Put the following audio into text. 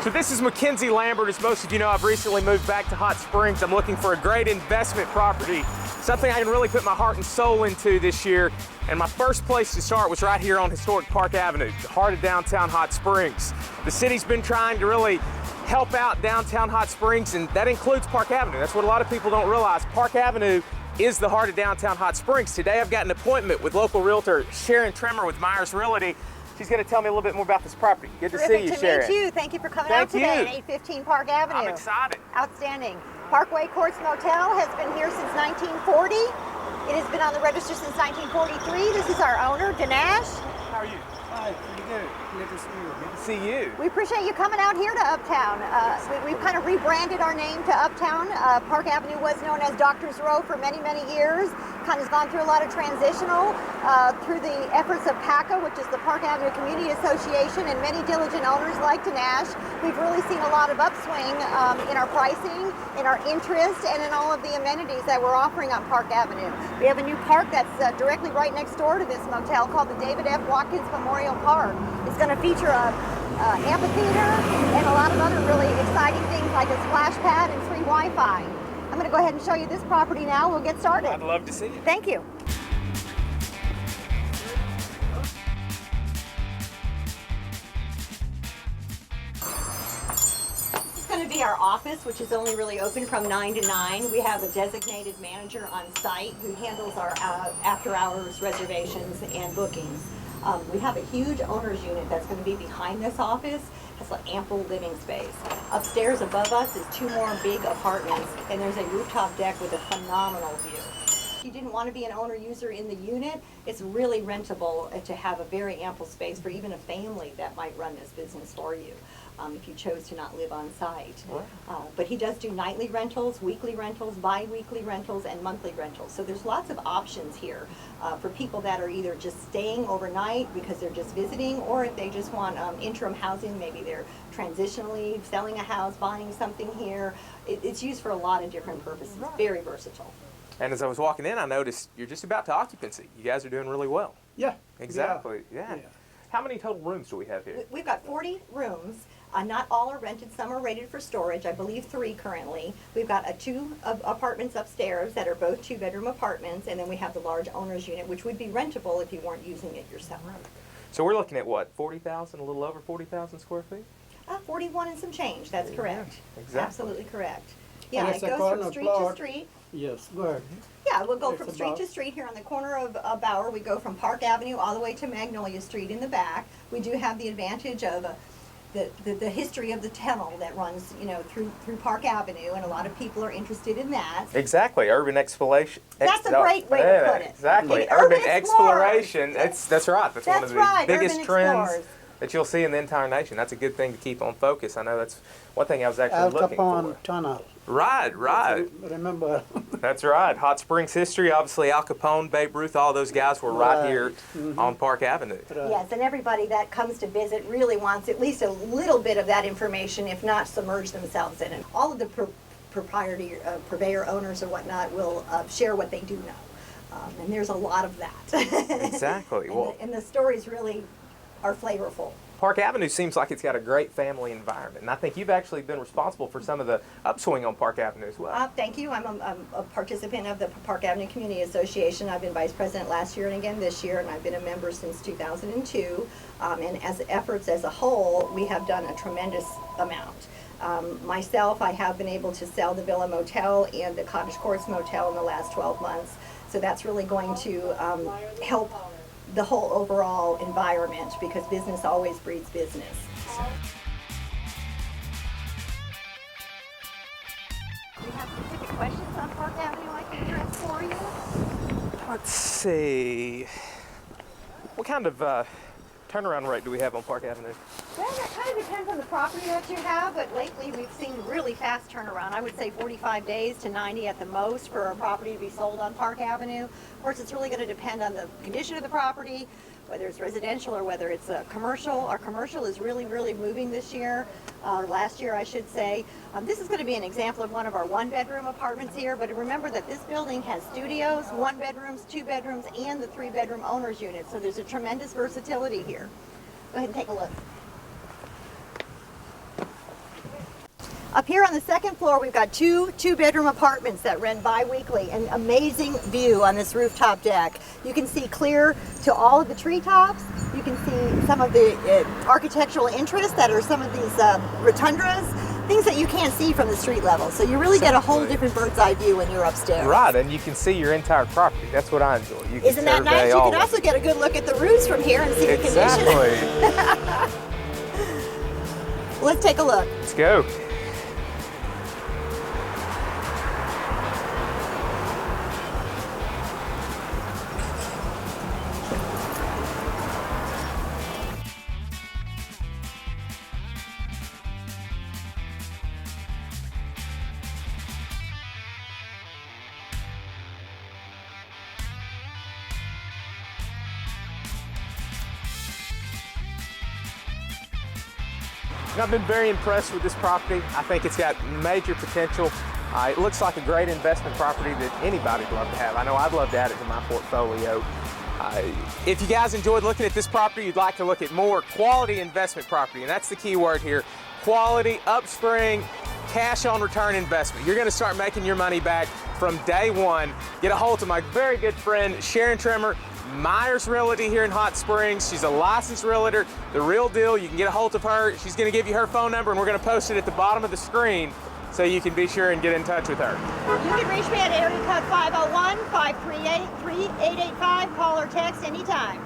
So this is Mackenzie Lambert. As most of you know, I've recently moved back to Hot Springs. I'm looking for a great investment property, something I can really put my heart and soul into this year. And my first place to start was right here on historic Park Avenue, the heart of downtown Hot Springs. The city's been trying to really help out downtown Hot Springs, and that includes Park Avenue. That's what a lot of people don't realize. Park Avenue is the heart of downtown Hot Springs. Today I've got an appointment with local realtor Sharon Trimmer with Myers Realty. She's going to tell me a little bit more about this property. Good to see you, Sharon. Terrific to meet you. Thank you for coming out today at 815 Park Avenue. I'm excited. Outstanding. Parkway Courts Motel has been here since 1940. It has been on the register since 1943. This is our owner, Dinesh. How are you? Hi, pretty good. Good to see you. Good to see you. We appreciate you coming out here to Uptown. We've kind of rebranded our name to Uptown. Park Avenue was known as Doctors Row for many, many years. Kind of has gone through a lot of transitional through the efforts of PACA, which is the Park Avenue Community Association, and many diligent owners like Dinesh. We've really seen a lot of upswing in our pricing, in our interest, and in all of the amenities that we're offering on Park Avenue. We have a new park that's directly right next door to this motel called the David F. Watkins Memorial Park. It's going to feature a amphitheater and a lot of other really exciting things like a splash pad and free Wi-Fi. I'm going to go ahead and show you this property now. We'll get started. I'd love to see it. Thank you. This is going to be our office, which is only really open from 9 to 9. We have a designated manager on site who handles our after-hours reservations and bookings. We have a huge owner's unit that's going to be behind this office. It's like ample living space. Upstairs above us is 2 more big apartments, and there's a rooftop deck with a phenomenal view. If you didn't want to be an owner user in the unit, it's really rentable to have a very ample space for even a family that might run this business for you. If you chose to not live on site. But he does do nightly rentals, weekly rentals, bi-weekly rentals, and monthly rentals. So there's lots of options here for people that are either just staying overnight because they're just visiting, or if they just want interim housing, maybe they're transitionally selling a house, buying something here. It's used for a lot of different purposes. It's very versatile. And as I was walking in, I noticed you're just about to occupancy. You guys are doing really well. Yeah. Exactly. Yeah. How many total rooms do we have here? We've got 40 rooms. Not all are rented. Some are rated for storage. I believe 3 currently. We've got 2 apartments upstairs that are both 2-bedroom apartments, and then we have the large owner's unit, which would be rentable if you weren't using it yourself. So we're looking at what, 40,000, a little over 40,000 square feet? 41 and some change. That's correct. Exactly. Absolutely correct. Yeah, And it it's a goes corner from street plot. to street. Yes, go ahead. Yeah, we'll go It's from street about- to street here on the corner of Bauer. We go from Park Avenue all the way to Magnolia Street in the back. We do have the advantage of the history of the tunnel that runs, you know, through Park Avenue, and a lot of people are interested in that. Exactly, urban exploration. That's a great way to put it. Exactly, An urban urban exploration. explorer. That's right. That's one of That's the right, biggest urban trends explorers. that you'll see in the entire nation. That's a good thing to keep on focus. I know that's one thing I was actually Al looking Capone for. Tunnel. Right. Remember? That's right. Hot Springs history, obviously Al Capone, Babe Ruth, all those guys were right here on Park Avenue. Yes, and everybody that comes to visit really wants at least a little bit of that information, if not submerge themselves in it. All of the purveyor owners or whatnot will share what they do know. And there's a lot of that. Exactly. And the stories really are flavorful. Park Avenue seems like it's got a great family environment, and I think you've actually been responsible for some of the upswing on Park Avenue as well. Thank you. I'm a participant of the Park Avenue Community Association. I've been vice president last year and again this year, and I've been a member since 2002. And as efforts as a whole, we have done a tremendous amount. Myself, I have been able to sell the Villa Motel and the Cottage Courts Motel in the last 12 months. So that's really going to help the whole overall environment, because business always breeds business. Do you have specific questions on Park Avenue I can address for you? Let's see. What kind of turnaround rate do we have on Park Avenue? Well, that kind of depends on the property that you have, but lately we've seen really fast turnaround. I would say 45 days to 90 at the most for a property to be sold on Park Avenue. Of course, it's really going to depend on the condition of the property, whether it's residential or whether it's a commercial. Our commercial is really, really moving this year, last year I should say. This is going to be an example of one of our 1-bedroom apartments here, but remember that this building has studios, 1-bedrooms, 2-bedrooms, and the 3-bedroom owner's unit, so there's a tremendous versatility here. Go ahead and take a look. Up here on the second floor, we've got two-bedroom apartments that rent bi-weekly. An amazing view on this rooftop deck. You can see clear to all of the treetops. You can see some of the architectural interests that are some of these rotundras, things that you can't see from the street level. So you really get a whole different bird's eye view when you're upstairs. Right, and you can see your entire property. That's what I enjoy. You can Isn't that nice? You can also get a good look at the roofs from here and see the condition. Exactly. Let's take a look. Let's go. I've been very impressed with this property. I think it's got major potential. It looks like a great investment property that anybody'd love to have. I know I'd love to add it to my portfolio. If you guys enjoyed looking at this property, you'd like to look at more quality investment property, and that's the key word here. Quality, upspring, cash on return investment. You're gonna start making your money back from day one. Get a hold of my very good friend, Sharon Trimmer, Myers Realty here in Hot Springs. She's a licensed realtor, the real deal. You can get a hold of her. She's gonna give you her phone number, and we're gonna post it at the bottom of the screen so you can be sure and get in touch with her. You can reach me at area code 501-538-3885. Call or text anytime.